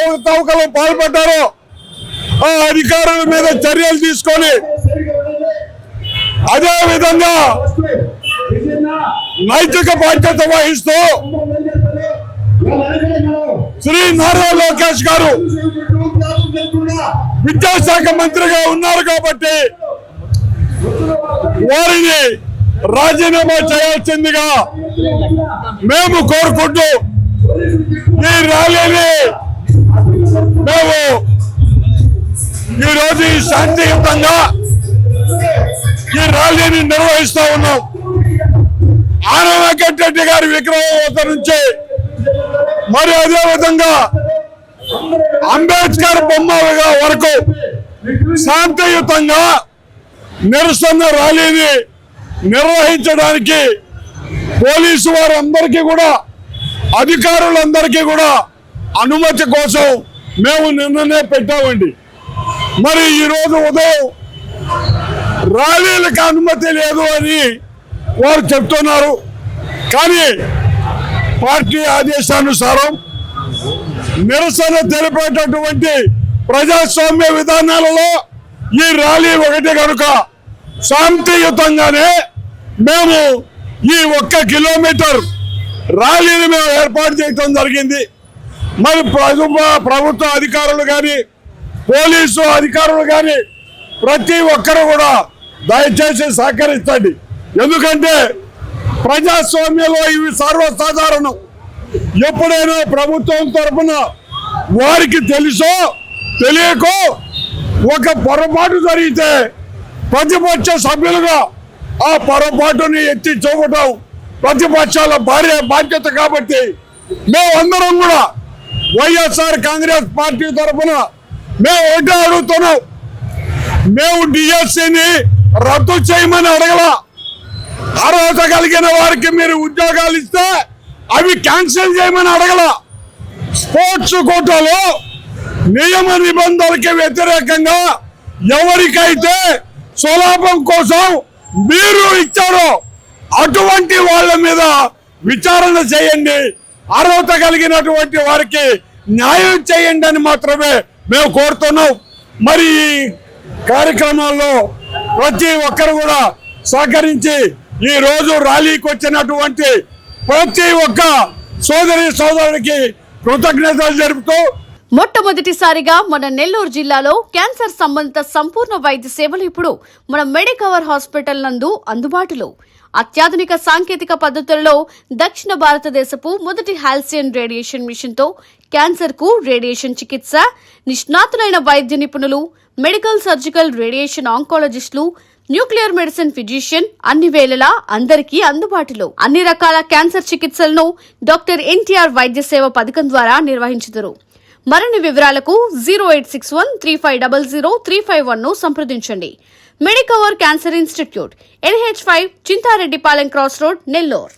అవకతవకలు పాల్పడ్డారో ఆ అధికారుల మీద చర్యలు తీసుకొని అదే విధంగా నైతిక బాధ్యత వహిస్తూ శ్రీ నారా లోకేష్ గారు విద్యాశాఖ మంత్రిగా ఉన్నారు కాబట్టి వారిని రాజీనామా చేయాల్సిందిగా మేము కోరుకుంటూ ఈ ర్యాలీని మేము ఈరోజు శాంతియుతంగా ఈ ర్యాలీని నిర్వహిస్తా ఉన్నాం. ఆన వెంకటరెడ్డి గారి విగ్రహం వద్ద నుంచి మరి అదే విధంగా అంబేద్కర్ బొమ్మ వరకు శాంతియుతంగా నిరసన ర్యాలీని నిర్వహించడానికి పోలీసు వారందరికీ కూడా అధికారులందరికీ కూడా అనుమతి కోసం మేము నిన్ననే పెట్టామండి. మరి ఈరోజు ఉదయం ర్యాలీలకు అనుమతి లేదు అని వారు చెప్తున్నారు. కానీ పార్టీ ఆదేశానుసారం నిరసన తెలిపేటటువంటి ప్రజాస్వామ్య విధానాలలో ఈ ర్యాలీ ఒకటి కనుక శాంతియుతంగానే మేము ఈ 1 కిలోమీటర్ ర్యాలీని మేము ఏర్పాటు చేయడం జరిగింది. మరి ప్రభుత్వ అధికారులు కానీ పోలీసు అధికారులు కానీ ప్రతి ఒక్కరు కూడా దయచేసి సహకరించండి. ఎందుకంటే ప్రజాస్వామ్యంలో ఇవి సర్వసాధారణం. ఎప్పుడైనా ప్రభుత్వం తరఫున వారికి తెలుసో తెలియకో ఒక పొరపాటు జరిగితే ప్రతిపక్ష సభ్యులుగా ఆ పొరపాటుని ఎత్తి చూపటం ప్రతిపక్షాల బాధ్యత. కాబట్టి మేమందరం కూడా వైఎస్ఆర్ కాంగ్రెస్ పార్టీ తరఫున మేము ఒకటే అడుగుతున్నాం. మేము డిఎస్సిని రద్దు చేయమని అడగల. అర్హత కలిగిన వారికి మీరు ఉద్యోగాలు ఇస్తే అవి క్యాన్సిల్ చేయమని అడగల. స్పోర్ట్స్ కోటాలో నియమ నిబంధనలకి వ్యతిరేకంగా ఎవరికైతే స్వలాభం కోసం మీరు ఇచ్చారో అటువంటి వాళ్ళ మీద విచారణ చేయండి. అర్హత కలిగినటువంటి వారికి న్యాయం చేయండి అని మాత్రమే మేము కోరుతున్నాం. మరి ఈ కార్యక్రమాల్లో ప్రతి ఒక్కరు కూడా సహకరించి ఈ రోజు ర్యాలీకి వచ్చినటువంటి ప్రతి ఒక్క సోదరుడికి కృతజ్ఞతలు జరుపుతూ మొట్టమొదటిసారిగా మన నెల్లూరు జిల్లాలో క్యాన్సర్ సంబంధిత సంపూర్ణ వైద్య సేవలు ఇప్పుడు మన మెడికవర్ హాస్పిటల్ నందు అందుబాటులో. అత్యాధునిక సాంకేతిక పద్ధతులలో దక్షిణ భారతదేశపు మొదటి హాల్సియన్ రేడియేషన్ మిషన్ తో క్యాన్సర్ కు రేడియేషన్ చికిత్స, నిష్ణాతులైన వైద్య నిపుణులు, మెడికల్ సర్జికల్ రేడియేషన్ ఆంకాలజిస్టులు, న్యూక్లియర్ మెడిసిన్ ఫిజిషియన్ అన్ని వేళలా అందరికీ అందుబాటులో. అన్ని రకాల క్యాన్సర్ చికిత్సలను డాక్టర్ ఎన్టీఆర్ వైద్య సేవ పథకం ద్వారా నిర్వహించుతారు. మరిన్ని వివరాలకు 086135003551 ను సంప్రదించండి. Medicover cancer institute, NH5, Chintareddypalem cross road, Nellore.